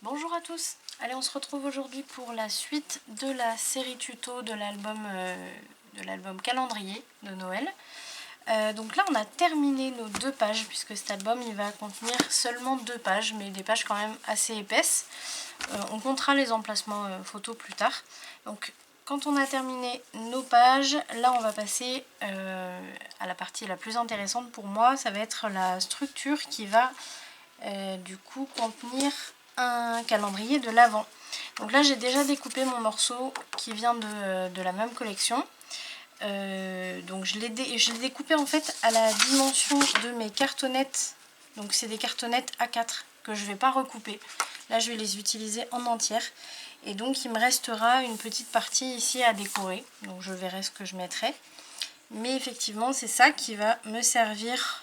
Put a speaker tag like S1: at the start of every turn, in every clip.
S1: Bonjour à tous. Allez, on se retrouve aujourd'hui pour la suite de la série tuto de l'album calendrier de Noël. Donc là on a terminé nos 2 pages puisque cet album il va contenir seulement 2 pages, mais des pages quand même assez épaisses. On comptera les emplacements photos plus tard. Donc quand on a terminé nos pages, là on va passer à la partie la plus intéressante pour moi. Ça va être la structure qui va du coup contenir un calendrier de l'Avent. Donc là j'ai déjà découpé mon morceau qui vient de la même collection. Donc je l'ai découpé en fait à la dimension de mes cartonnettes. Donc c'est des cartonnettes A4 que je ne vais pas recouper. Là je vais les utiliser en entière. Et donc il me restera une petite partie ici à décorer. Donc je verrai ce que je mettrai. Mais effectivement c'est ça qui va me servir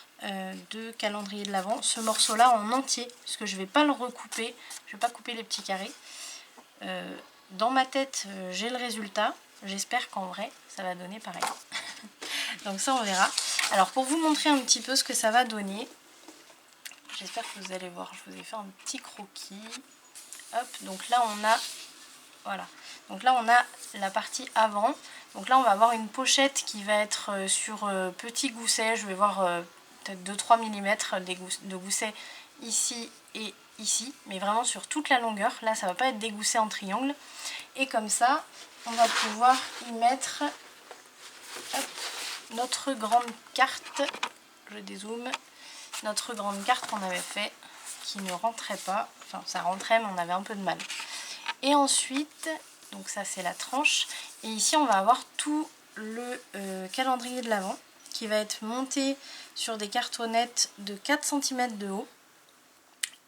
S1: de calendrier de l'Avent. Ce morceau là en entier, puisque je ne vais pas le recouper. Je ne vais pas couper les petits carrés. Dans ma tête j'ai le résultat. J'espère qu'en vrai ça va donner pareil. Donc ça on verra. Alors pour vous montrer un petit peu ce que ça va donner, j'espère que vous allez voir, je vous ai fait un petit croquis. Hop, donc là on a, voilà, donc là on a la partie avant. Donc là on va avoir une pochette qui va être sur petit gousset. Je vais voir peut-être 2-3 mm de gousset ici et ici, mais vraiment sur toute la longueur. Là ça va pas être des goussets en triangle. Et comme ça on va pouvoir y mettre, hop, notre grande carte. Je dézoome. Notre grande carte qu'on avait fait, qui ne rentrait pas, enfin ça rentrait mais on avait un peu de mal. Et ensuite, donc ça c'est la tranche, et ici on va avoir tout le calendrier de l'Avent qui va être monté sur des cartonnettes de 4 cm de haut.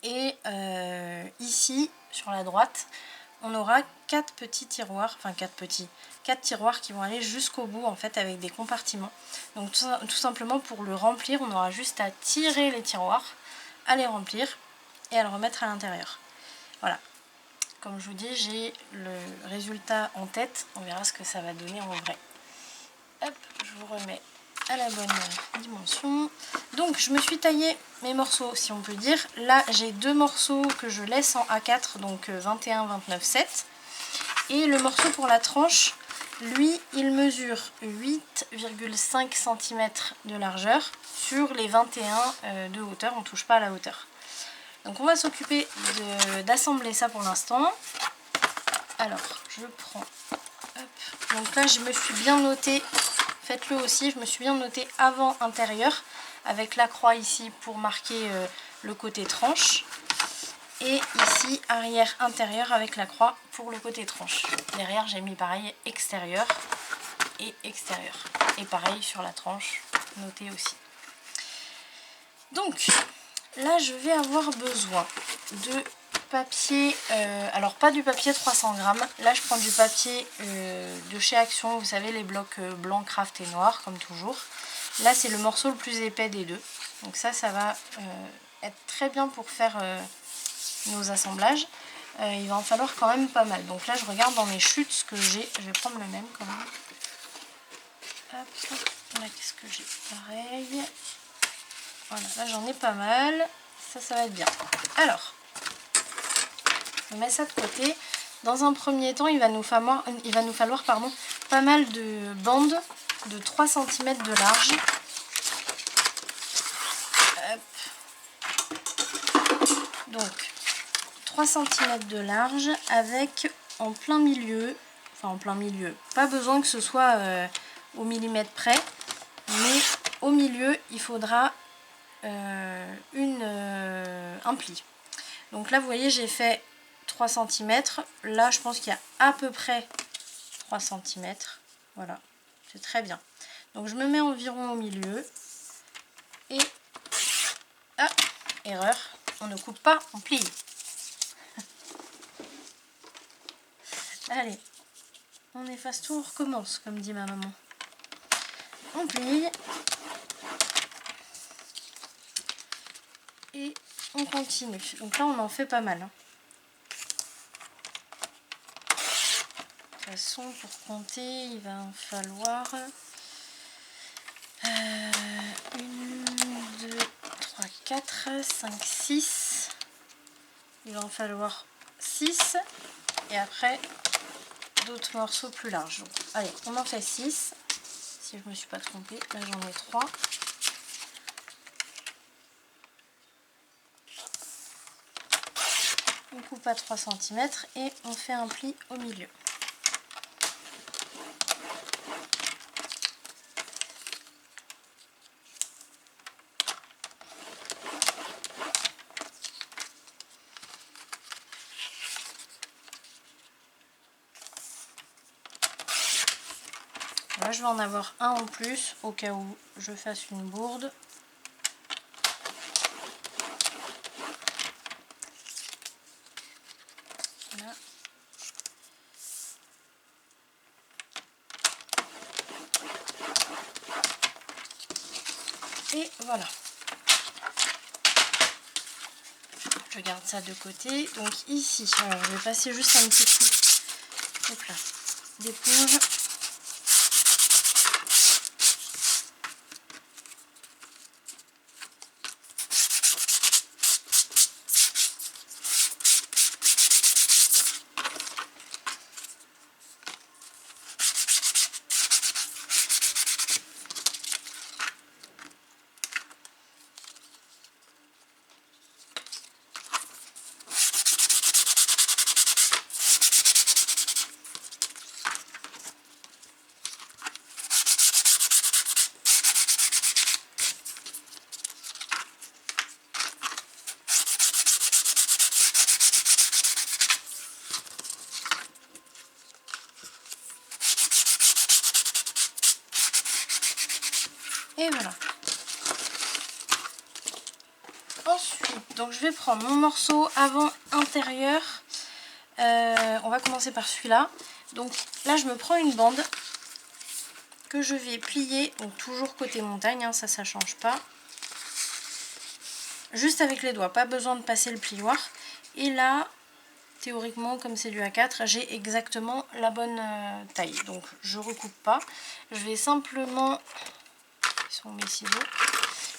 S1: Et ici sur la droite on aura 4 petits tiroirs, enfin 4 tiroirs qui vont aller jusqu'au bout en fait avec des compartiments. Donc tout simplement pour le remplir on aura juste à tirer les tiroirs, à les remplir et à le remettre à l'intérieur. Voilà, comme je vous dis j'ai le résultat en tête, on verra ce que ça va donner en vrai. Hop, je vous remets à la bonne dimension. Donc je me suis taillé mes morceaux si on peut dire. Là j'ai 2 morceaux que je laisse en A4, donc 21, 29, 7. Et le morceau pour la tranche, lui il mesure 8,5 cm de largeur sur les 21 de hauteur, on ne touche pas à la hauteur. Donc on va s'occuper d'assembler ça pour l'instant. Alors je prends, hop. Donc là je me suis bien noté. Faites-le aussi, je me suis bien noté avant intérieur avec la croix ici pour marquer le côté tranche. Et ici arrière intérieur avec la croix pour le côté tranche. Derrière j'ai mis pareil extérieur et extérieur. Et pareil sur la tranche, noté aussi. Donc là je vais avoir besoin de papier, alors pas du papier 300 grammes, là je prends du papier de chez Action, vous savez les blocs blanc, craft et noir comme toujours. Là c'est le morceau le plus épais des deux, donc ça va être très bien pour faire nos assemblages. Il va en falloir quand même pas mal, donc là je regarde dans mes chutes ce que j'ai, je vais prendre le même quand même. Hop, là qu'est-ce que j'ai, pareil, voilà, là j'en ai pas mal, ça va être bien. Alors on met ça de côté. Dans un premier temps, il va nous falloir pas mal de bandes de 3 cm de large. Hop. Donc 3 cm de large avec en plein milieu, enfin en plein milieu, pas besoin que ce soit au millimètre près, mais au milieu il faudra un pli. Donc là vous voyez j'ai fait 3 cm, là je pense qu'il y a à peu près 3 cm, voilà, c'est très bien. Donc je me mets environ au milieu et, ah, erreur, on ne coupe pas, on plie. Allez, on efface tout, on recommence, comme dit ma maman. On plie et on continue. Donc là on en fait pas mal, hein. De toute façon, pour compter, il va en falloir 1, 2, 3, 4, 5, 6. Il va en falloir 6 et après d'autres morceaux plus larges. Donc, allez, on en fait 6 si je me suis pas trompée. Là j'en ai 3. On coupe à 3 cm et on fait un pli au milieu. Là, je vais en avoir un en plus au cas où je fasse une bourde. Là. Et voilà. Je garde ça de côté. Donc ici, alors je vais passer juste un petit coup d'éponge. Et voilà. Ensuite, donc je vais prendre mon morceau avant-intérieur. On va commencer par celui-là. Donc là, je me prends une bande que je vais plier, donc toujours côté montagne, hein, ça change pas. Juste avec les doigts, pas besoin de passer le plioir. Et là, théoriquement, comme c'est du A4, j'ai exactement la bonne taille. Donc je recoupe pas. Je vais simplement... Ils sont mes ciseaux.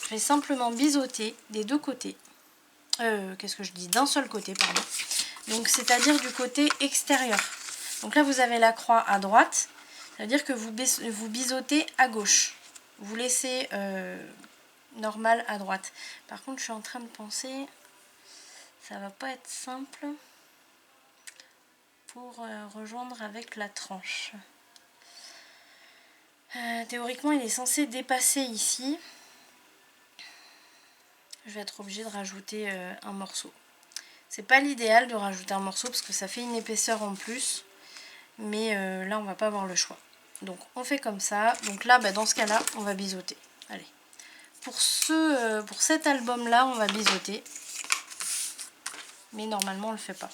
S1: Je vais simplement biseauter des deux côtés. Qu'est-ce que je dis? D'un seul côté, pardon. Donc c'est-à-dire du côté extérieur. Donc là, vous avez la croix à droite. Ça veut dire que vous biseautez à gauche. Vous laissez normal à droite. Par contre, je suis en train de penser... Ça va pas être simple pour rejoindre avec la tranche. Théoriquement, il est censé dépasser ici. Je vais être obligée de rajouter un morceau. C'est pas l'idéal de rajouter un morceau parce que ça fait une épaisseur en plus. Mais là, on va pas avoir le choix. Donc, on fait comme ça. Donc là, dans ce cas-là, on va biseauter. Allez. Pour cet album-là, on va biseauter. Mais normalement, on le fait pas.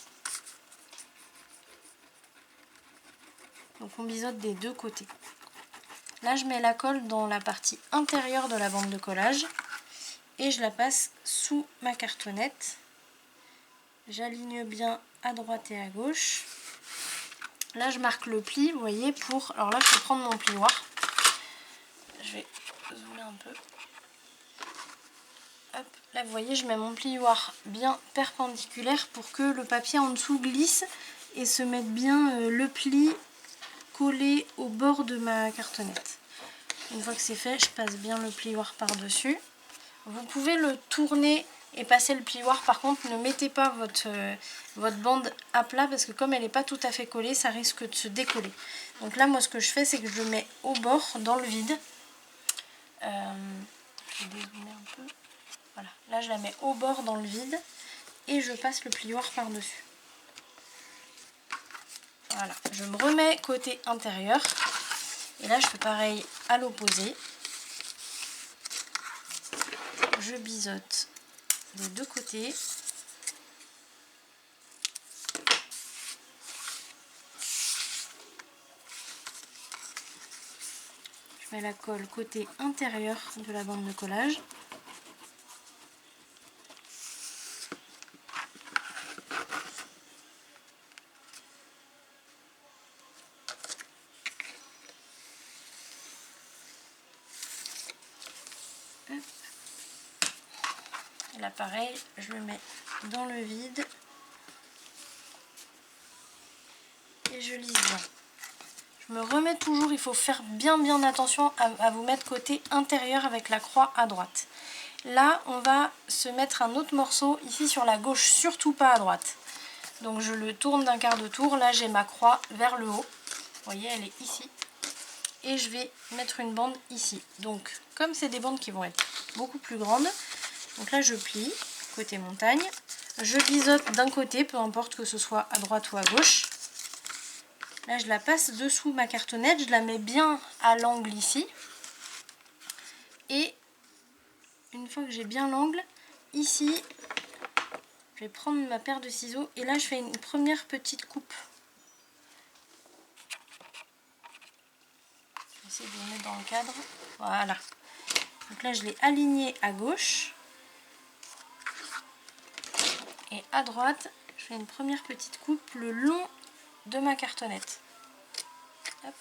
S1: Donc, on biseaute des deux côtés. Là, je mets la colle dans la partie intérieure de la bande de collage. Et je la passe sous ma cartonnette. J'aligne bien à droite et à gauche. Là, je marque le pli, vous voyez, pour... Alors là, je vais prendre mon plioir. Je vais zoomer un peu. Hop, là, vous voyez, je mets mon plioir bien perpendiculaire pour que le papier en dessous glisse et se mette bien le pli collé au bord de ma cartonnette. Une fois que c'est fait, je passe bien le plioir par-dessus. Vous pouvez le tourner et passer le plioir. Par contre, ne mettez pas votre bande à plat parce que comme elle n'est pas tout à fait collée, ça risque de se décoller. Donc là, moi, ce que je fais, c'est que je le mets au bord, dans le vide. Je vais dézoomer un peu. Voilà, là, je la mets au bord, dans le vide. Et je passe le plioir par-dessus. Voilà, je me remets côté intérieur. Et là, je fais pareil à l'opposé. Je biseaute des deux côtés. Je mets la colle côté intérieur de la bande de collage. Et là pareil, je le mets dans le vide. je lisse bien. Je me remets toujours, il faut faire bien attention à vous mettre côté intérieur avec la croix à droite. Là, on va se mettre un autre morceau ici sur la gauche, surtout pas à droite. Donc je le tourne d'un quart de tour, là j'ai ma croix vers le haut. Vous voyez, elle est ici. Et je vais mettre une bande ici. Donc comme c'est des bandes qui vont être beaucoup plus grandes, donc là je plie côté montagne. Je biseaute d'un côté, peu importe que ce soit à droite ou à gauche. Là, je la passe dessous ma cartonnette, je la mets bien à l'angle ici. Et une fois que j'ai bien l'angle, ici, je vais prendre ma paire de ciseaux et là, je fais une première petite coupe. Je vais essayer de le mettre dans le cadre. Voilà. Donc là, je l'ai aligné à gauche. Et à droite, je fais une première petite coupe le long de ma cartonnette. Hop.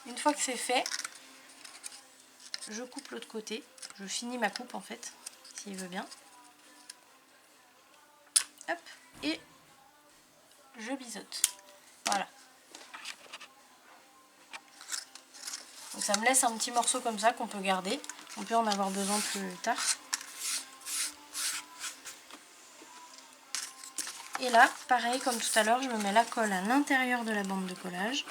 S1: Une fois que c'est fait, je coupe l'autre côté. Je finis ma coupe en fait, s'il veut bien. Hop. Et je biseaute. Voilà. Donc ça me laisse un petit morceau comme ça qu'on peut garder. On peut en avoir besoin plus tard. Et là, pareil comme tout à l'heure, je me mets la colle à l'intérieur de la bande de collage.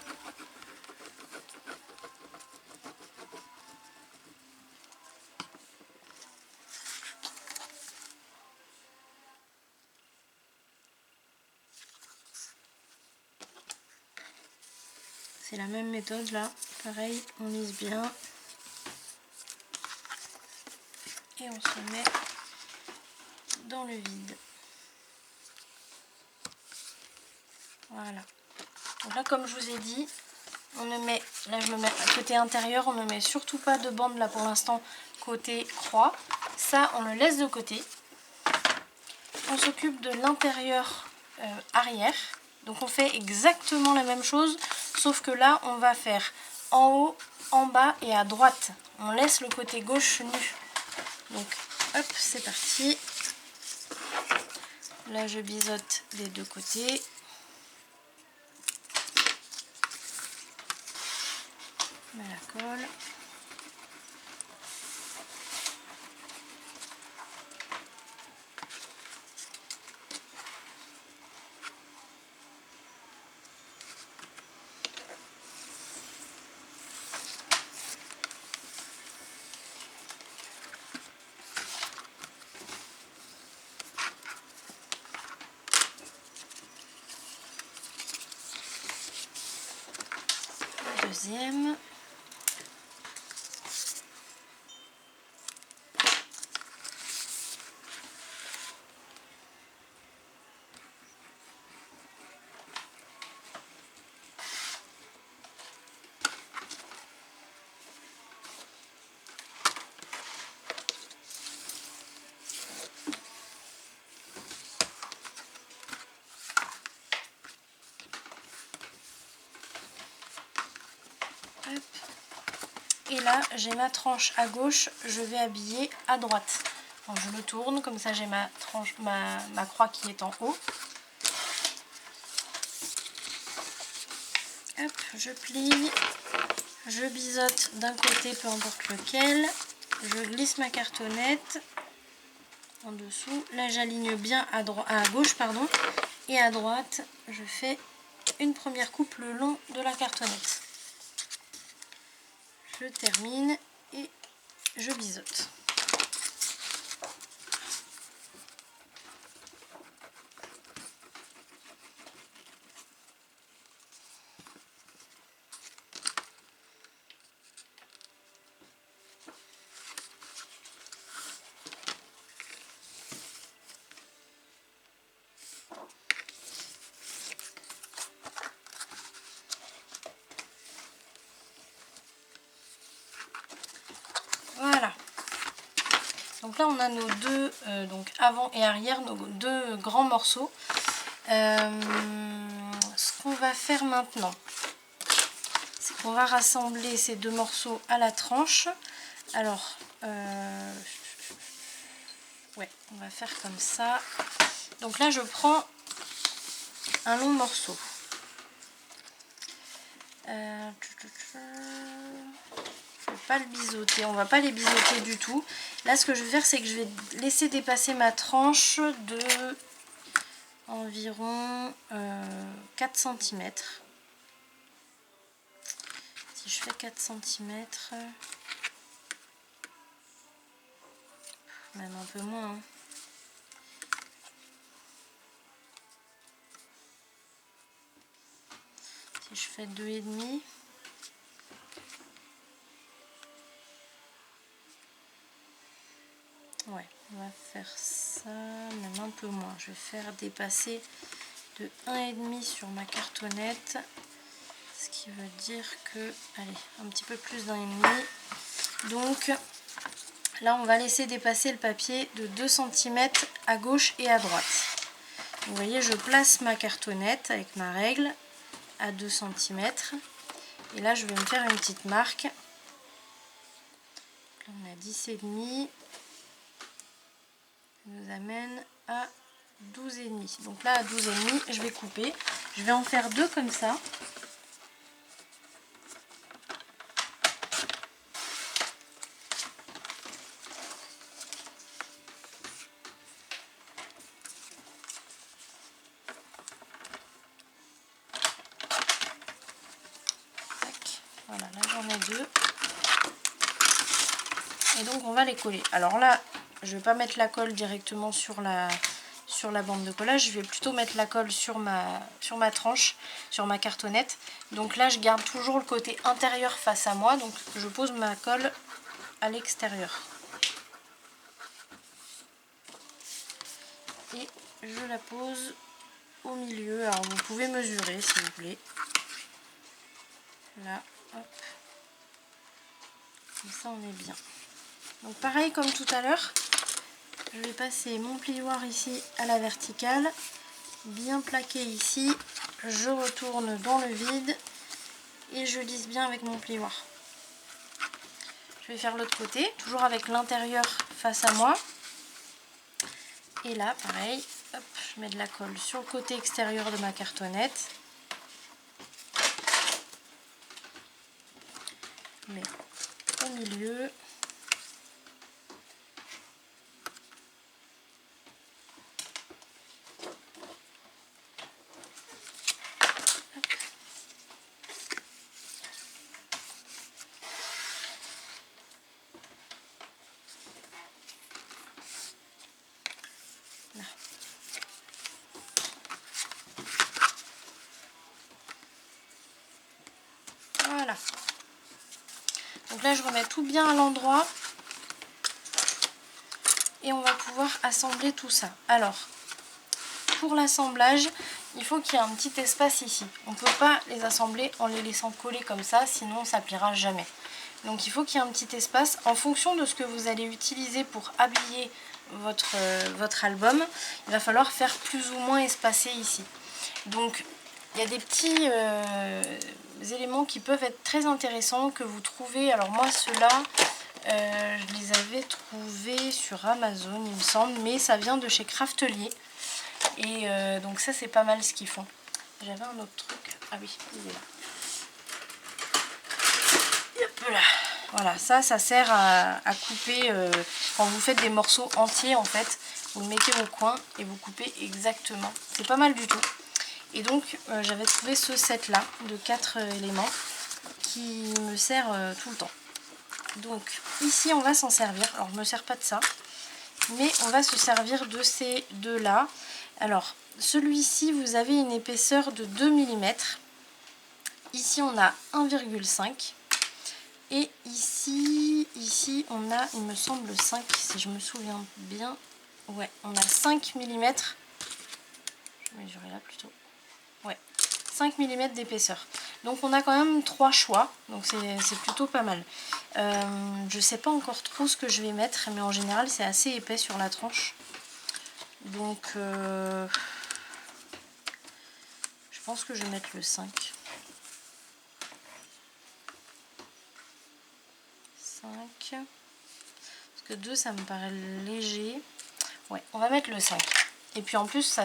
S1: C'est la même méthode là. Pareil, on lisse bien. Et on se met dans le vide. Voilà. Donc là, comme je vous ai dit, on ne met, là je me mets côté intérieur, on ne met surtout pas de bande là pour l'instant côté croix. Ça, on le laisse de côté. On s'occupe de l'intérieur arrière. Donc on fait exactement la même chose, sauf que là, on va faire en haut, en bas et à droite. On laisse le côté gauche nu. Donc hop, c'est parti. Là, je biseaute des deux côtés. Je mets la colle. Deuxième. Hop. Et là, j'ai ma tranche à gauche, je vais habiller à droite. Donc, je le tourne, comme ça j'ai ma tranche, ma croix qui est en haut. Hop, je plie, je biseaute d'un côté, peu importe lequel. Je glisse ma cartonnette en dessous. Là, j'aligne bien à gauche, pardon. Et à droite, je fais une première coupe le long de la cartonnette. Je termine et je biseaute. Voilà. Donc là on a nos deux, donc avant et arrière, nos deux grands morceaux. Ce qu'on va faire maintenant, c'est qu'on va rassembler ces deux morceaux à la tranche. Alors, ouais, on va faire comme ça. Donc là je prends un long morceau. Je vais pas le biseauter, on va pas les biseauter du tout. Là, ce que je vais faire, c'est que je vais laisser dépasser ma tranche de environ 4 cm. Si je fais 4 cm, même un peu moins, hein. Si je fais 2,5, ouais, on va faire ça, même un peu moins. Je vais faire dépasser de 1,5 sur ma cartonnette, ce qui veut dire que, allez, un petit peu plus d'1,5. Donc là, on va laisser dépasser le papier de 2 cm à gauche et à droite. Vous voyez, je place ma cartonnette avec ma règle à 2 cm. Et là, je vais me faire une petite marque. Là, on a 10,5. Ça nous amène à 12,5. Donc là, à 12,5, je vais couper. Je vais en faire 2 comme ça. Voilà, là j'en ai 2. Et donc on va les coller. Alors là, je ne vais pas mettre la colle directement sur la bande de collage. Je vais plutôt mettre la colle sur ma tranche, sur ma cartonnette. Donc là, je garde toujours le côté intérieur face à moi. Donc je pose ma colle à l'extérieur. Et je la pose au milieu. Alors vous pouvez mesurer si vous voulez. Là, hop. Comme ça, on est bien. Donc pareil comme tout à l'heure, je vais passer mon plioir ici à la verticale, bien plaqué ici, je retourne dans le vide et je lisse bien avec mon plioir. Je vais faire l'autre côté, toujours avec l'intérieur face à moi. Et là, pareil, hop, je mets de la colle sur le côté extérieur de ma cartonnette. Je mets au milieu. Voilà. Donc là, je remets tout bien à l'endroit. Et on va pouvoir assembler tout ça. Alors, pour l'assemblage, il faut qu'il y ait un petit espace ici. On ne peut pas les assembler en les laissant coller comme ça, sinon ça ne pliera jamais. Donc il faut qu'il y ait un petit espace. En fonction de ce que vous allez utiliser pour habiller votre album, il va falloir faire plus ou moins espacé ici. Donc il y a des petits éléments qui peuvent être très intéressants que vous trouvez. Alors moi ceux-là, je les avais trouvés sur Amazon il me semble, mais ça vient de chez Craftelier. Et donc ça c'est pas mal ce qu'ils font. J'avais un autre truc. Ah oui, il est là. Hop là. Voilà, ça sert à couper quand vous faites des morceaux entiers en fait. Vous le mettez au coin et vous coupez exactement. C'est pas mal du tout. Et donc j'avais trouvé ce set là de 4 éléments qui me sert tout le temps. Donc ici on va s'en servir. Alors je me sers pas de ça, mais on va se servir de ces deux là. Alors celui-ci, vous avez une épaisseur de 2 mm. Ici on a 1,5. Et ici on a, il me semble 5 si je me souviens bien. Ouais, on a 5 mm. Je vais mesurer là plutôt. Ouais, 5 mm d'épaisseur. Donc on a quand même 3 choix, donc c'est plutôt pas mal. Je sais pas encore trop ce que je vais mettre, mais en général c'est assez épais sur la tranche. Donc je pense que je vais mettre le 5. 5. Parce que 2 ça me paraît léger. Ouais, on va mettre le 5. Et puis en plus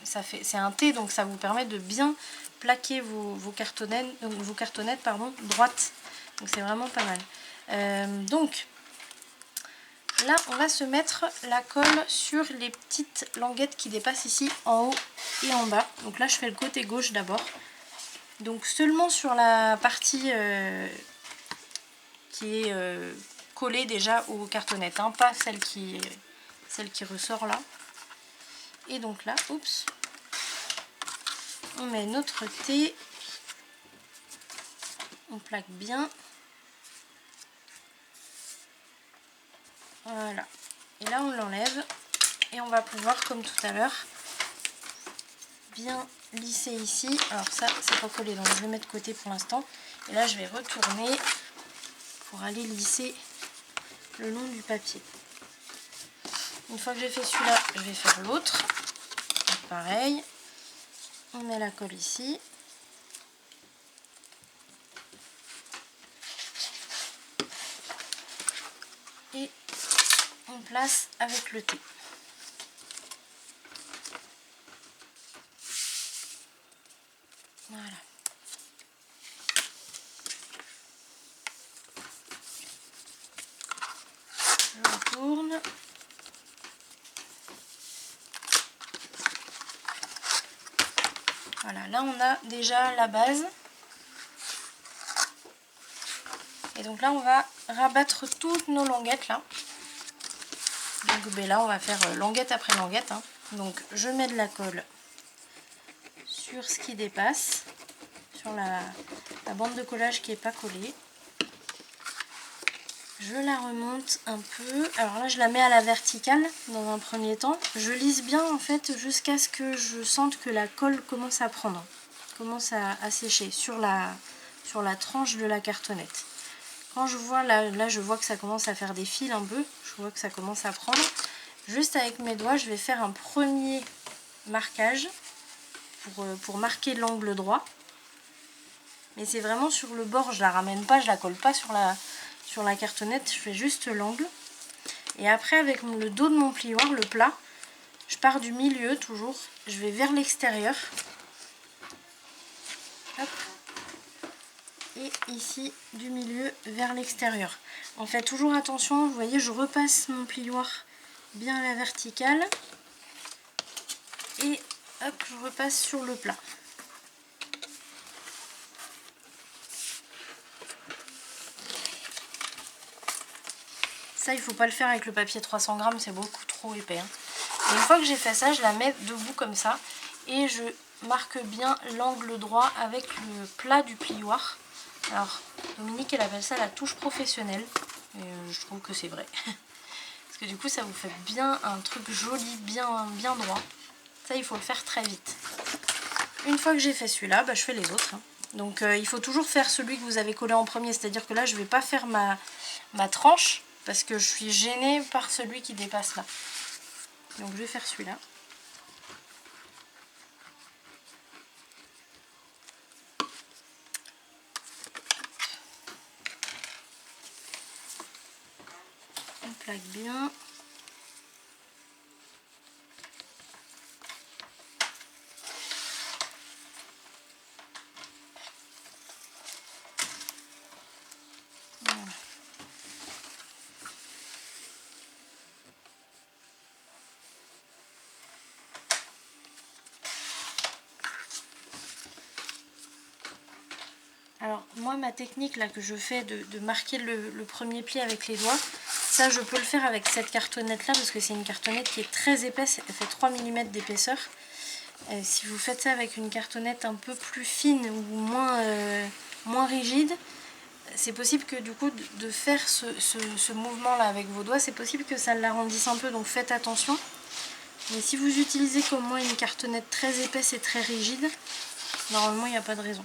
S1: c'est un T, donc ça vous permet de bien plaquer vos cartonnettes droites. Donc c'est vraiment pas mal. Donc là on va se mettre la colle sur les petites languettes qui dépassent ici en haut et en bas. Donc là je fais le côté gauche d'abord. Donc seulement sur la partie qui est collée déjà aux cartonnettes, hein, pas celle qui ressort là. Et donc là, oups, on met notre thé, on plaque bien. Voilà. Et là on l'enlève et on va pouvoir, comme tout à l'heure, bien lisser ici. Alors ça c'est pas collé, donc je le mets de côté pour l'instant. Et là je vais retourner pour aller lisser le long du papier. Une fois que j'ai fait celui-là, je vais faire l'autre. Pareil, on met la colle ici. Et on place avec le thé. Voilà. Je retourne. Voilà, là on a déjà la base. Et donc là on va rabattre toutes nos languettes là. Donc ben là on va faire languette après languette, hein. Donc je mets de la colle sur ce qui dépasse, sur la bande de collage qui n'est pas collée. Je la remonte un peu. Alors là je la mets à la verticale dans un premier temps. Je lisse bien en fait jusqu'à ce que je sente que la colle commence à prendre, commence à sécher sur la tranche de la cartonnette. Quand je vois là je vois que ça commence à faire des fils un peu, je vois que ça commence à prendre. Juste avec mes doigts je vais faire un premier marquage pour marquer l'angle droit. Mais c'est vraiment sur le bord, je la ramène pas, je la colle pas sur la cartonnette, je fais juste l'angle. Et après avec le dos de mon plioir, le plat, je pars du milieu toujours, je vais vers l'extérieur. Hop. Et ici du milieu vers l'extérieur. On fait toujours attention, vous voyez je repasse mon plioir bien à la verticale. Et hop, je repasse sur le plat. Ça, il ne faut pas le faire avec le papier 300 grammes, c'est beaucoup trop épais, hein. Et une fois que j'ai fait ça, je la mets debout comme ça. Et je marque bien l'angle droit avec le plat du plioir. Alors, Dominique, elle appelle ça la touche professionnelle. Et je trouve que c'est vrai. Parce que du coup, ça vous fait bien un truc joli, bien droit. Ça, il faut le faire très vite. Une fois que j'ai fait celui-là, bah, je fais les autres, hein. Donc, il faut toujours faire celui que vous avez collé en premier. C'est-à-dire que là, je ne vais pas faire ma tranche. Parce que je suis gênée par celui qui dépasse là. Donc je vais faire celui-là. On plaque bien. Voilà. Alors moi ma technique là que je fais de marquer le premier pli avec les doigts, ça je peux le faire avec cette cartonnette là parce que c'est une cartonnette qui est très épaisse, elle fait 3 mm d'épaisseur. Si vous faites ça avec une cartonnette un peu plus fine ou moins rigide, c'est possible que du coup de faire ce mouvement là avec vos doigts, c'est possible que ça l'arrondisse un peu, donc faites attention. Mais si vous utilisez comme moi une cartonnette très épaisse et très rigide, normalement il n'y a pas de raison.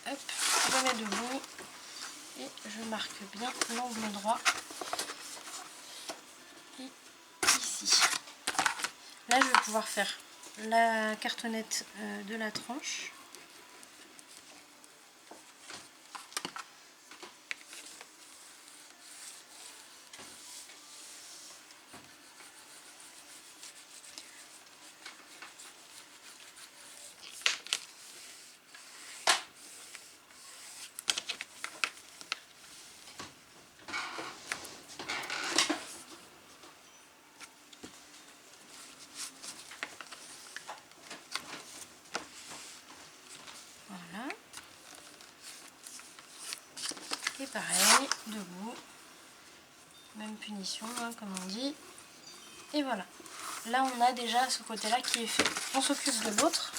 S1: Hop, je mets debout et je marque bien l'angle droit. Et ici. Là je vais pouvoir faire la cartonnette de la tranche. pareil, debout, même punition hein, comme on dit, et voilà. Là on a déjà ce côté là qui est fait. On s'occupe de l'autre.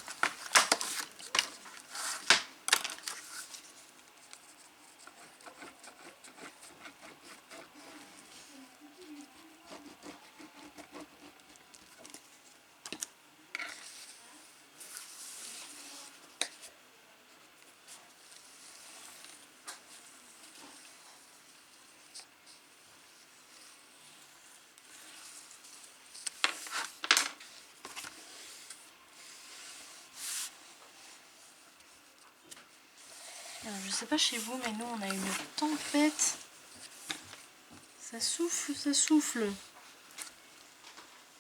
S1: Alors, je sais pas chez vous, mais nous on a une tempête. Ça souffle, ça souffle.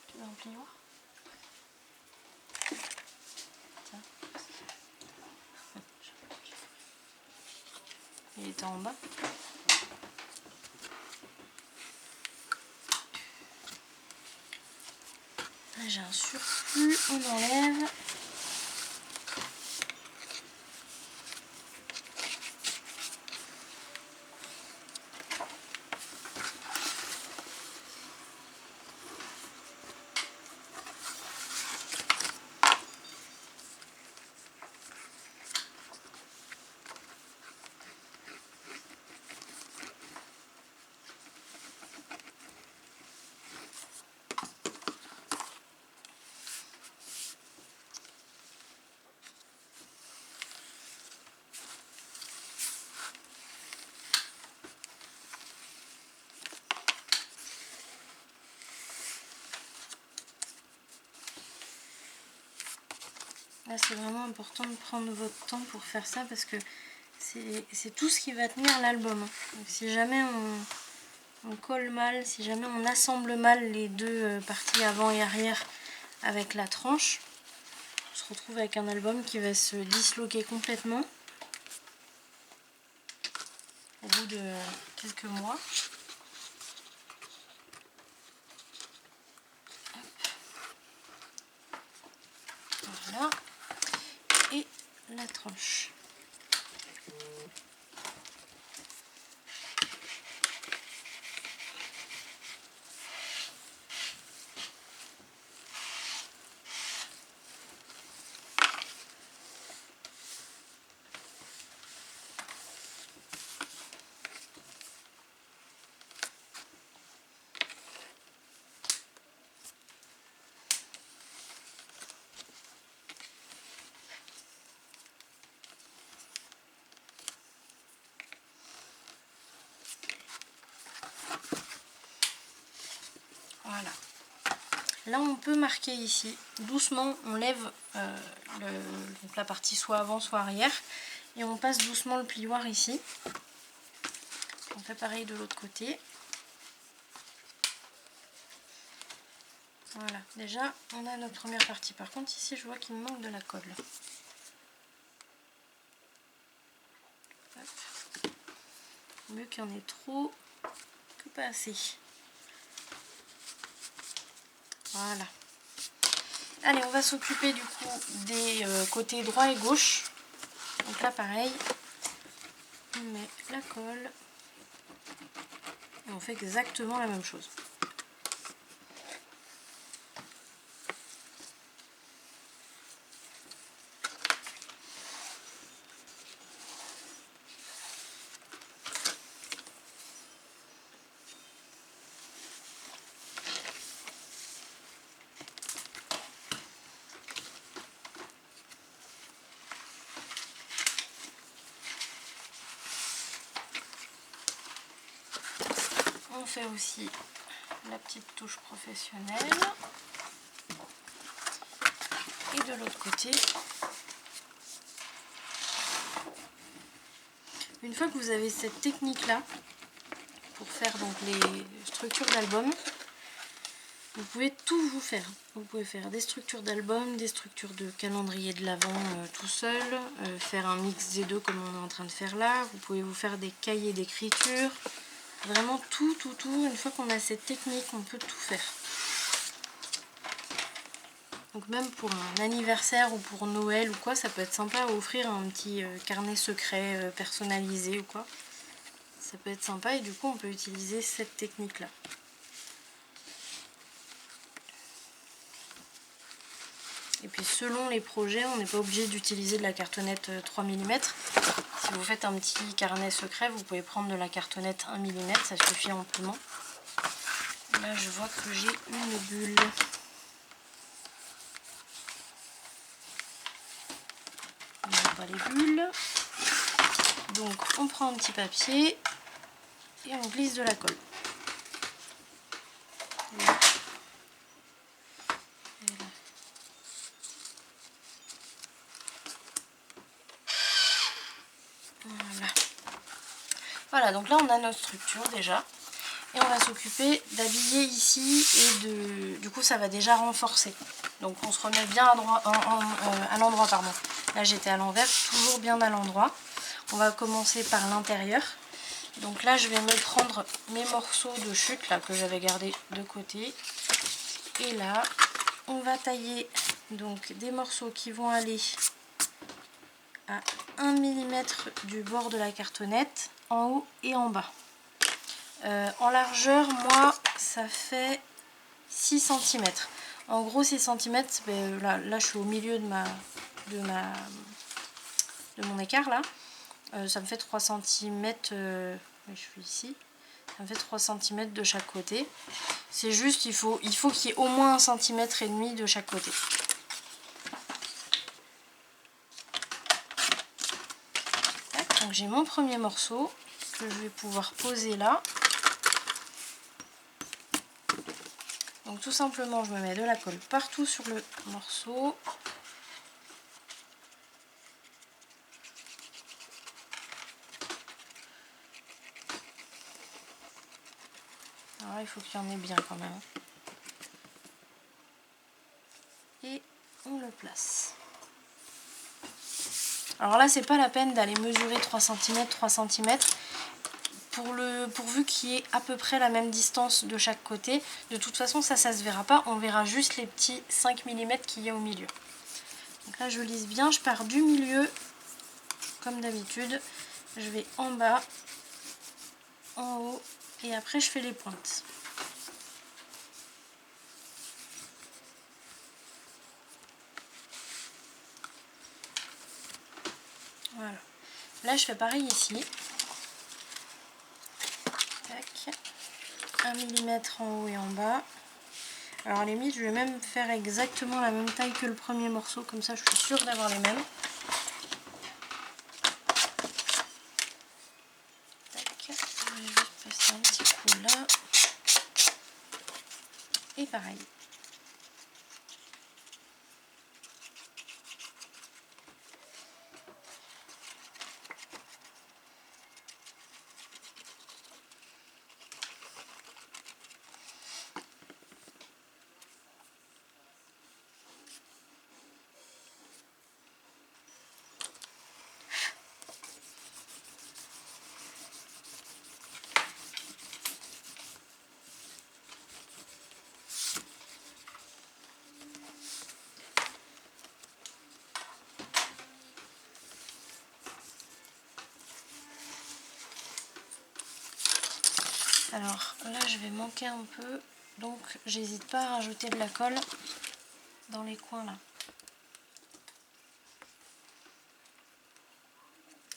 S1: Tu veux un plioir? Tiens. Il était en bas. Là j'ai un surplus, on enlève. Là c'est vraiment important de prendre votre temps pour faire ça parce que c'est tout ce qui va tenir l'album. Donc si jamais on colle mal, si jamais on assemble mal les deux parties avant et arrière avec la tranche, on se retrouve avec un album qui va se disloquer complètement au bout de quelques mois. Voilà. Et la tranche. Voilà. Là on peut marquer ici, doucement on lève donc la partie soit avant soit arrière et on passe doucement le plioir ici. On fait pareil de l'autre côté. Voilà, déjà on a notre première partie. Par contre ici je vois qu'il me manque de la colle. Hop. Mieux qu'il y en ait trop que pas assez. Voilà. Allez, on va s'occuper du coup des côtés droit et gauche. Donc là pareil, on met la colle et on fait exactement la même chose. On fait aussi la petite touche professionnelle. Et de l'autre côté, une fois que vous avez cette technique là pour faire donc les structures d'album, vous pouvez tout vous faire. Vous pouvez faire des structures d'album, des structures de calendrier de l'Avent tout seul, faire un mix des deux comme on est en train de faire là. Vous pouvez vous faire des cahiers d'écriture. Vraiment tout. Une fois qu'on a cette technique, on peut tout faire. Donc même pour un anniversaire ou pour Noël ou quoi, ça peut être sympa à offrir un petit carnet secret personnalisé ou quoi. Ça peut être sympa et du coup on peut utiliser cette technique là. Et puis selon les projets, on n'est pas obligé d'utiliser de la cartonnette 3 mm. Si vous faites un petit carnet secret, vous pouvez prendre de la cartonnette 1 mm, ça suffit amplement. Là je vois que j'ai une bulle. On n'a pas les bulles. Donc on prend un petit papier et on glisse de la colle. Là. Et là. Voilà. Voilà, donc là on a notre structure déjà. Et on va s'occuper d'habiller ici et du coup ça va déjà renforcer. Donc on se remet bien à l'endroit, pardon. Là j'étais à l'envers, toujours bien à l'endroit. On va commencer par l'intérieur. Donc là je vais me prendre mes morceaux de chute là que j'avais gardés de côté. Et là on va tailler donc des morceaux qui vont aller à 1 mm du bord de la cartonnette, en haut et en bas. En largeur, moi, ça fait 6 cm. En gros, 6 cm, ben, là, je suis au milieu de mon écart, là. Ça me fait 3 cm, je suis ici. Ça me fait 3 cm de chaque côté. C'est juste, il faut qu'il y ait au moins 1,5 cm de chaque côté. Donc j'ai mon premier morceau que je vais pouvoir poser là. Donc tout simplement je me mets de la colle partout sur le morceau. Alors là, il faut qu'il y en ait bien quand même. Et on le place. Alors là c'est pas la peine d'aller mesurer 3 cm, 3 cm. Pourvu qu'il y ait à peu près la même distance de chaque côté. De toute façon ça se verra pas, on verra juste les petits 5 mm qu'il y a au milieu. Donc là je lisse bien, je pars du milieu comme d'habitude. Je vais en bas, en haut et après je fais les pointes. Voilà. Là je fais pareil ici. Tac. 1 mm en haut et en bas. Alors à la limite je vais même faire exactement la même taille que le premier morceau, comme ça je suis sûre d'avoir les mêmes. Tac. Je vais juste passer un petit coup là. Et pareil. Alors là je vais manquer un peu, donc j'hésite pas à rajouter de la colle dans les coins là.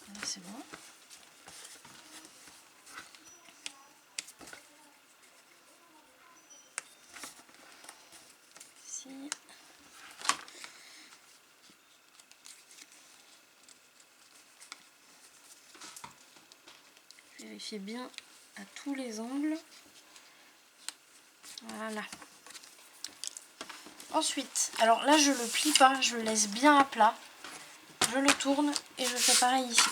S1: Là c'est bon. Ici. Vérifiez bien à tous les angles. Voilà. Ensuite, alors là je le plie pas, je le laisse bien à plat. Je le tourne et je fais pareil ici.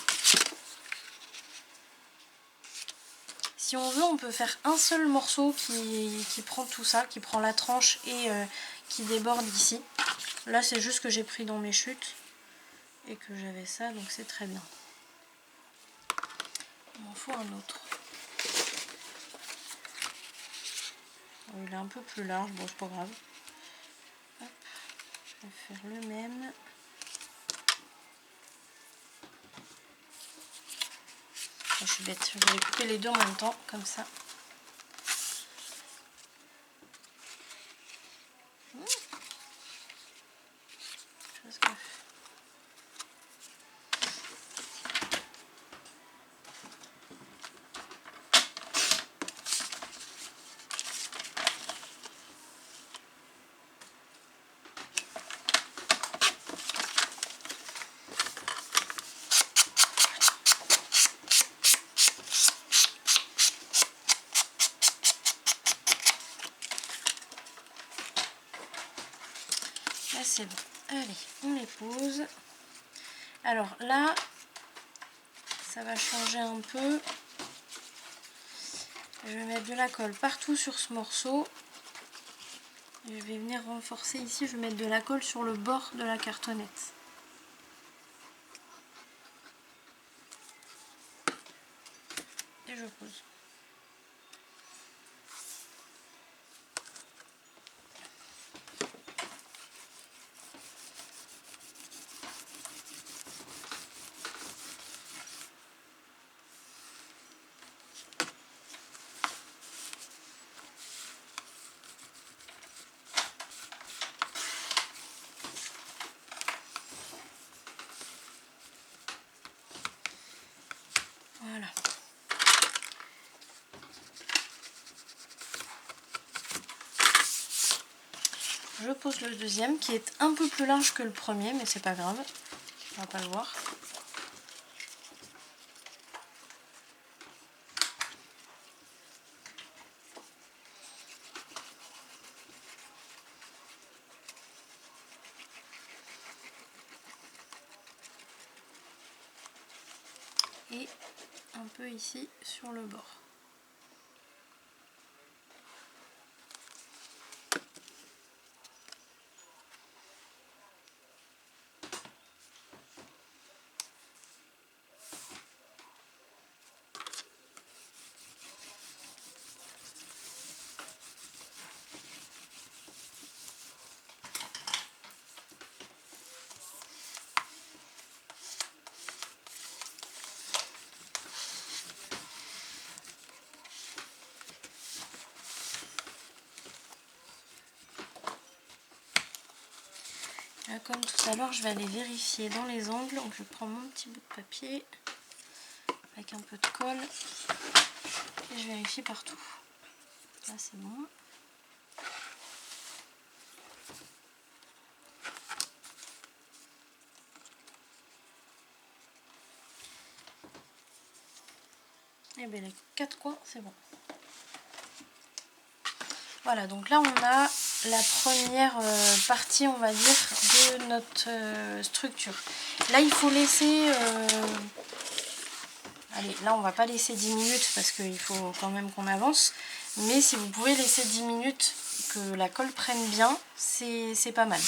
S1: Si on veut, on peut faire un seul morceau qui prend tout ça, qui prend la tranche et qui déborde ici. Là c'est juste que j'ai pris dans mes chutes et que j'avais ça, donc c'est très bien. Il m'en faut un autre. Il est un peu plus large, bon c'est pas grave. Hop, je vais faire le même. je suis bête, je vais les couper les deux en même temps, comme ça. Là c'est bon. Allez, on les pose. Alors là, ça va changer un peu. Je vais mettre de la colle partout sur ce morceau. Je vais venir renforcer ici, je vais mettre de la colle sur le bord de la cartonnette. Et je pose. Voilà. Je pose le deuxième qui est un peu plus large que le premier, mais c'est pas grave, on va pas le voir. Et un peu ici sur le bord. Là, comme tout à l'heure, je vais aller vérifier dans les angles. Donc je prends mon petit bout de papier avec un peu de colle et je vérifie partout. Là c'est bon. Et bien les 4 coins, c'est bon. Voilà, donc là on a la première partie, on va dire, de notre structure. Là il faut laisser... Allez, là on va pas laisser 10 minutes parce qu'il faut quand même qu'on avance. Mais si vous pouvez laisser 10 minutes, que la colle prenne bien, c'est pas mal.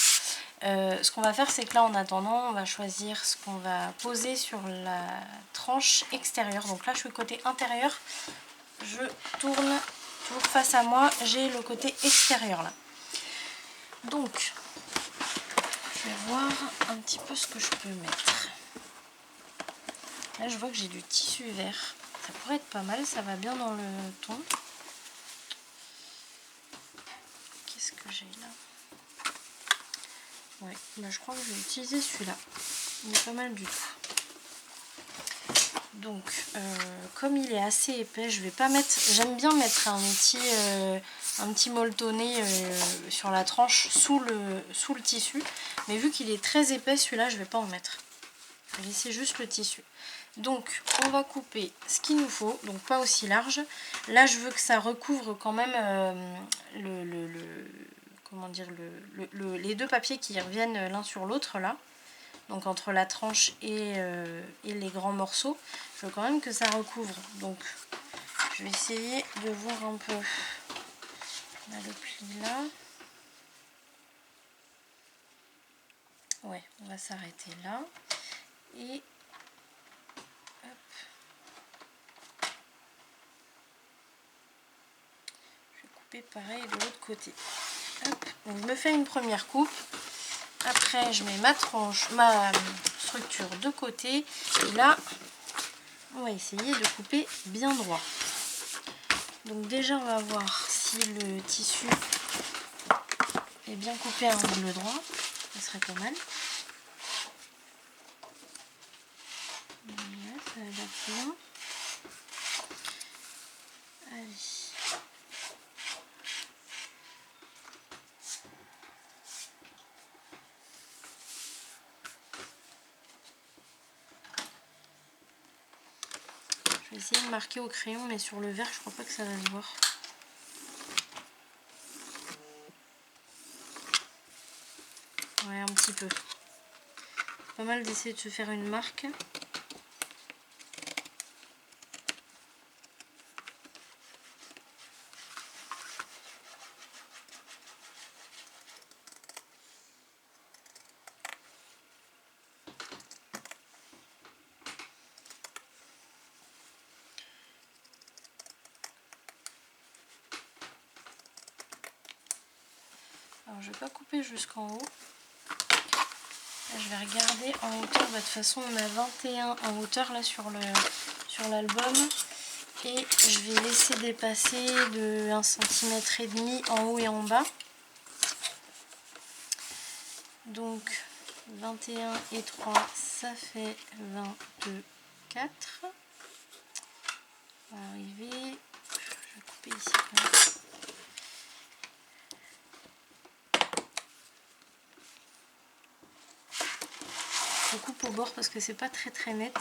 S1: Ce qu'on va faire, c'est que là en attendant, on va choisir ce qu'on va poser sur la tranche extérieure. Donc là je suis côté intérieur, je tourne toujours face à moi, j'ai le côté extérieur là. Donc je vais voir un petit peu ce que je peux mettre. Là je vois que j'ai du tissu vert, ça pourrait être pas mal, ça va bien dans le ton. Qu'est-ce que j'ai là? Ouais, bah je crois que je vais utiliser celui-là, il est pas mal du tout. Donc comme il est assez épais, je vais pas mettre, j'aime bien mettre un petit molletonné sur la tranche sous le tissu, mais vu qu'il est très épais, celui-là je vais pas en mettre, je vais laisser juste le tissu. Donc on va couper ce qu'il nous faut, donc pas aussi large. Là je veux que ça recouvre quand même les deux papiers qui reviennent l'un sur l'autre là. Donc entre la tranche et les grands morceaux, je veux quand même que ça recouvre. Donc je vais essayer de voir un peu. On a le pli là. Ouais, on va s'arrêter là. Et hop. Je vais couper pareil de l'autre côté. Hop. Donc je me fais une première coupe. Après je mets ma structure de côté. Et là, on va essayer de couper bien droit. Donc déjà on va voir si le tissu est bien coupé à angle droit, ça serait pas mal. Voilà, ça a l'air bien. Allez. Je vais essayer de marquer au crayon, mais sur le verre je crois pas que ça va se voir. Ouais, un petit peu. Pas mal d'essayer de se faire une marque. Alors je vais pas couper jusqu'en haut. Là, je vais regarder en hauteur. Bah, de toute façon on a 21 en hauteur là sur l'album. Et je vais laisser dépasser de 1,5 cm en haut et en bas. Donc 21 et 3, ça fait 24. On va arriver. Je vais couper ici quand même. Je coupe au bord parce que c'est pas très net.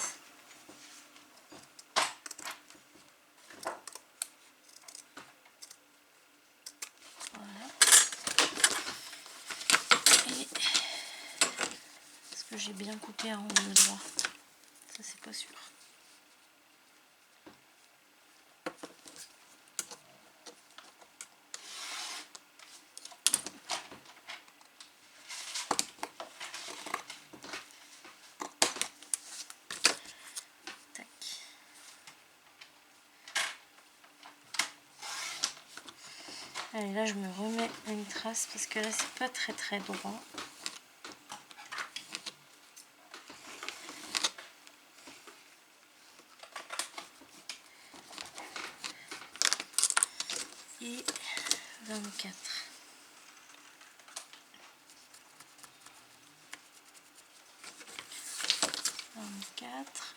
S1: Voilà. Et est-ce que j'ai bien coupé à angle droit? Ça c'est pas sûr. Allez, là je me remets une trace parce que là c'est pas très droit. Et 24. 24.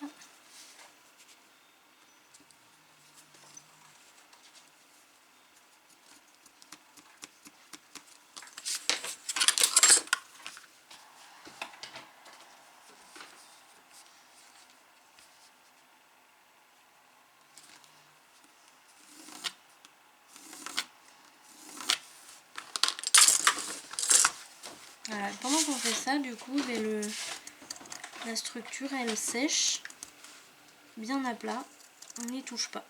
S1: Voilà, pendant qu'on fait ça, du coup, la structure elle sèche bien à plat, on n'y touche pas.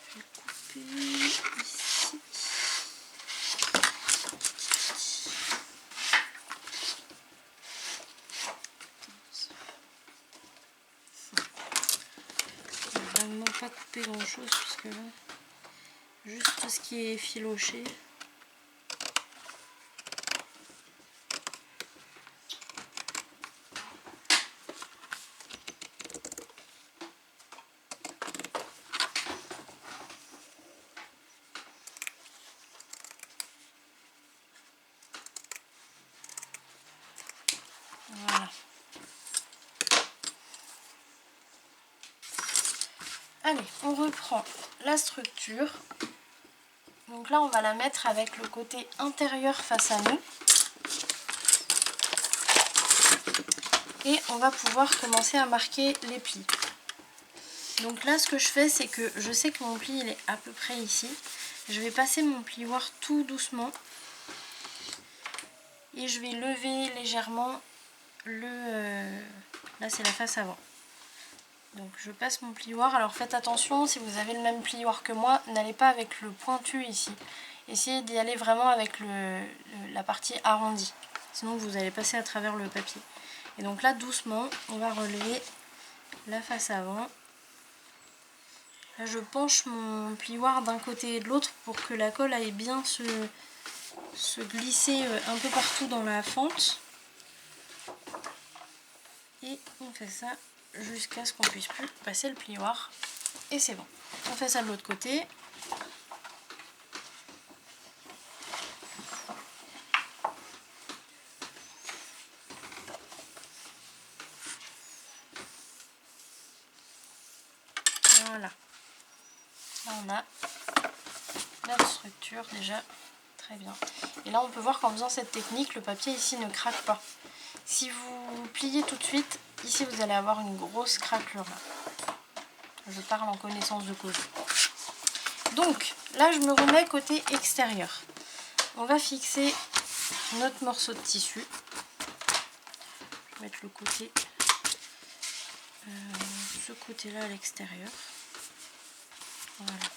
S1: Je vais couper ici. Je vais vraiment pas couper grand chose puisque là, juste ce qui est filoché. Voilà. Allez, on reprend la structure. Donc là, on va la mettre avec le côté intérieur face à nous. Et on va pouvoir commencer à marquer les plis. Donc là, ce que je fais, c'est que je sais que mon pli, il est à peu près ici. Je vais passer mon plioir tout doucement. Et je vais lever légèrement là, c'est la face avant. Donc je passe mon plioir. Alors faites attention, si vous avez le même plioir que moi, n'allez pas avec le pointu ici. Essayez d'y aller vraiment avec la partie arrondie. Sinon vous allez passer à travers le papier. Et donc là, doucement, on va relever la face avant. Là, je penche mon plioir d'un côté et de l'autre pour que la colle aille bien se glisser un peu partout dans la fente. Et on fait ça jusqu'à ce qu'on puisse plus passer le plioir. Et c'est bon. On fait ça de l'autre côté. Voilà. Là on a notre structure déjà très bien. Et là on peut voir qu'en faisant cette technique, le papier ici ne craque pas. Si vous pliez tout de suite, ici vous allez avoir une grosse craquelure là. Je parle en connaissance de cause. Donc là je me remets côté extérieur. On va fixer notre morceau de tissu. Je vais mettre le côté, ce côté-là à l'extérieur. Voilà.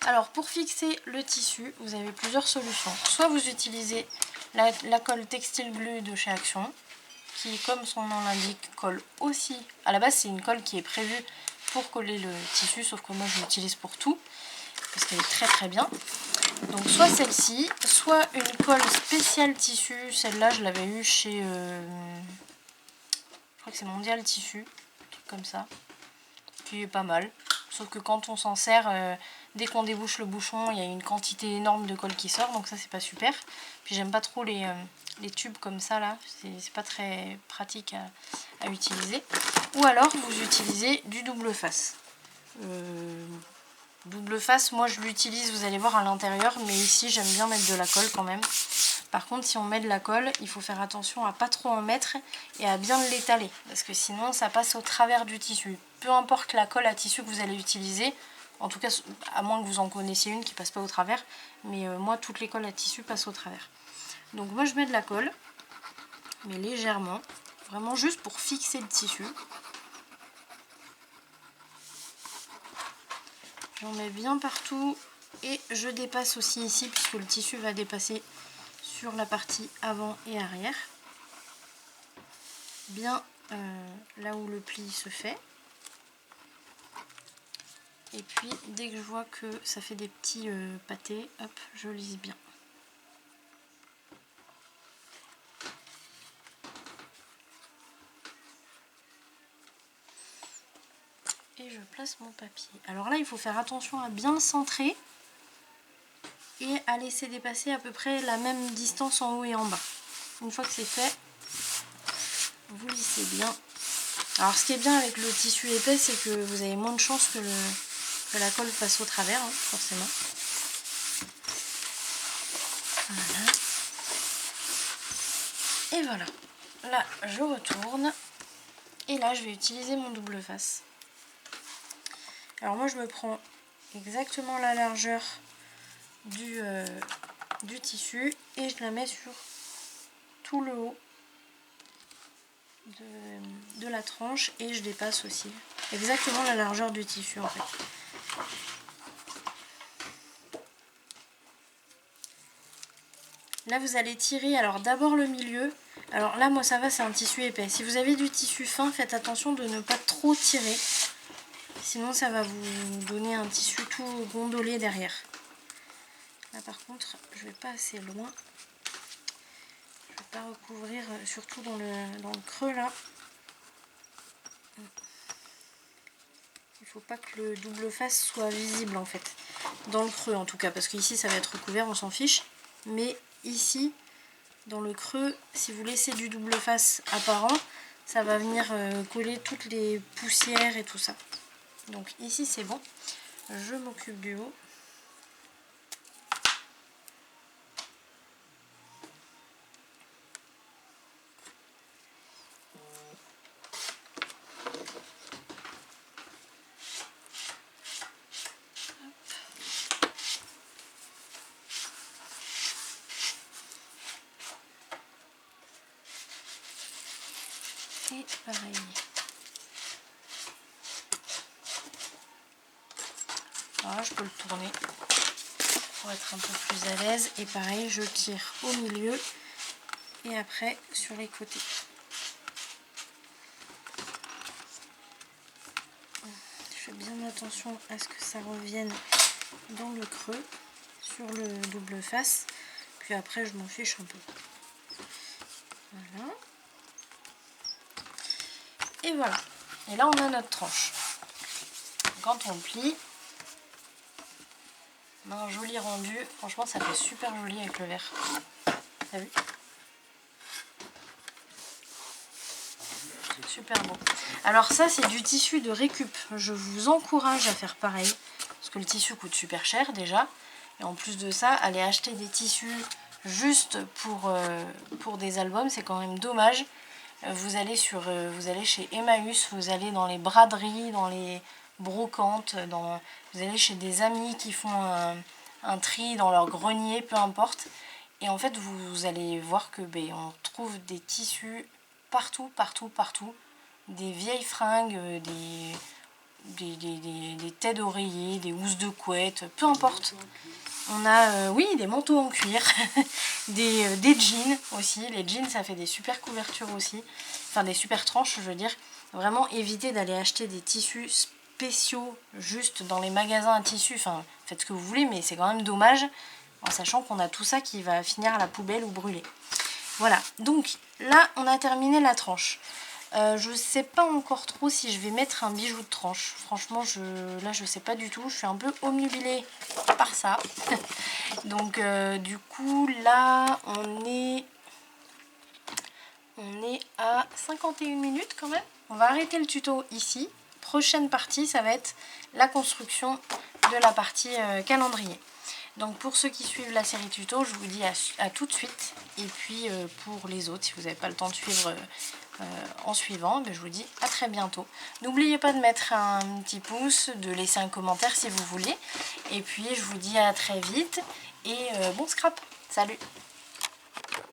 S1: Alors pour fixer le tissu, vous avez plusieurs solutions. Soit vous utilisez la colle Textile Glue de chez Action, qui comme son nom l'indique colle aussi. À la base c'est une colle qui est prévue pour coller le tissu, sauf que moi je l'utilise pour tout, parce qu'elle est très très bien. Donc soit celle-ci, soit une colle spéciale tissu. Celle-là je l'avais eue chez, je crois que c'est Mondial Tissu, un truc comme ça, qui est pas mal. Sauf que quand on s'en sert, dès qu'on débouche le bouchon, il y a une quantité énorme de colle qui sort, donc ça c'est pas super. Puis j'aime pas trop les tubes comme ça là, c'est pas très pratique à utiliser. Ou alors vous utilisez du double face. Double face, moi je l'utilise, vous allez voir à l'intérieur, mais ici j'aime bien mettre de la colle quand même. Par contre si on met de la colle, il faut faire attention à pas trop en mettre et à bien l'étaler, parce que sinon ça passe au travers du tissu. Peu importe la colle à tissu que vous allez utiliser, en tout cas à moins que vous en connaissiez une qui passe pas au travers, mais moi toutes les colles à tissu passent au travers. Donc moi je mets de la colle, mais légèrement, vraiment juste pour fixer le tissu. J'en mets bien partout et je dépasse aussi ici puisque le tissu va dépasser sur la partie avant et arrière. Bien là où le pli se fait. Et puis dès que je vois que ça fait des petits pâtés, hop, je lisse bien. Et je place mon papier. Alors là il faut faire attention à bien le centrer et à laisser dépasser à peu près la même distance en haut et en bas. Une fois que c'est fait, vous lissez bien. Alors ce qui est bien avec le tissu épais, c'est que vous avez moins de chances que la colle passe au travers, hein, forcément. Voilà. Et voilà. Là je retourne. Et là je vais utiliser mon double face. Alors moi je me prends exactement la largeur du tissu et je la mets sur tout le haut de la tranche et je dépasse aussi exactement la largeur du tissu en fait. Là vous allez tirer, alors d'abord le milieu. Alors là moi ça va, c'est un tissu épais. Si vous avez du tissu fin, faites attention de ne pas trop tirer. Sinon ça va vous donner un tissu tout gondolé derrière. Là par contre je vais pas assez loin. Je vais pas recouvrir, surtout dans le creux là. Il faut pas que le double face soit visible en fait. Dans le creux en tout cas, parce qu'ici ça va être recouvert, on s'en fiche. Mais ici, dans le creux, si vous laissez du double face apparent, ça va venir coller toutes les poussières et tout ça. Donc ici c'est bon. Je m'occupe du haut. Et pareil. Voilà, je peux le tourner pour être un peu plus à l'aise. Et pareil, je tire au milieu et après sur les côtés. Je fais bien attention à ce que ça revienne dans le creux sur le double face. Puis après je m'en fiche un peu. Voilà. Et voilà. Et là on a notre tranche. Quand on le plie, on a un joli rendu. Franchement ça fait super joli avec le verre. T'as vu? C'est super beau. Alors ça c'est du tissu de récup. Je vous encourage à faire pareil. Parce que le tissu coûte super cher déjà. Et en plus de ça, aller acheter des tissus juste pour des albums, c'est quand même dommage. Vous allez chez Emmaüs, vous allez dans les braderies, dans les brocantes, vous allez chez des amis qui font un tri dans leur grenier, peu importe. Et en fait, vous allez voir que on trouve des tissus partout, partout, partout. Des vieilles fringues, des têtes d'oreiller, des housses de couette, peu importe. On a, oui, des manteaux en cuir, des jeans aussi. Les jeans, ça fait des super couvertures aussi. Enfin, des super tranches, je veux dire. Vraiment, évitez d'aller acheter des tissus spéciaux juste dans les magasins à tissus. Enfin, faites ce que vous voulez, mais c'est quand même dommage, en sachant qu'on a tout ça qui va finir à la poubelle ou brûler. Voilà, donc là, on a terminé la tranche. Je sais pas encore trop si je vais mettre un bijou de tranche. Franchement, là, je sais pas du tout. Je suis un peu omnubilée par ça. Donc, du coup, là, on est à 51 minutes quand même. On va arrêter le tuto ici. Prochaine partie, ça va être la construction de la partie calendrier. Donc pour ceux qui suivent la série tuto, je vous dis à tout de suite. Et puis pour les autres, si vous n'avez pas le temps de suivre en suivant, je vous dis à très bientôt. N'oubliez pas de mettre un petit pouce, de laisser un commentaire si vous voulez. Et puis je vous dis à très vite et bon scrap. Salut!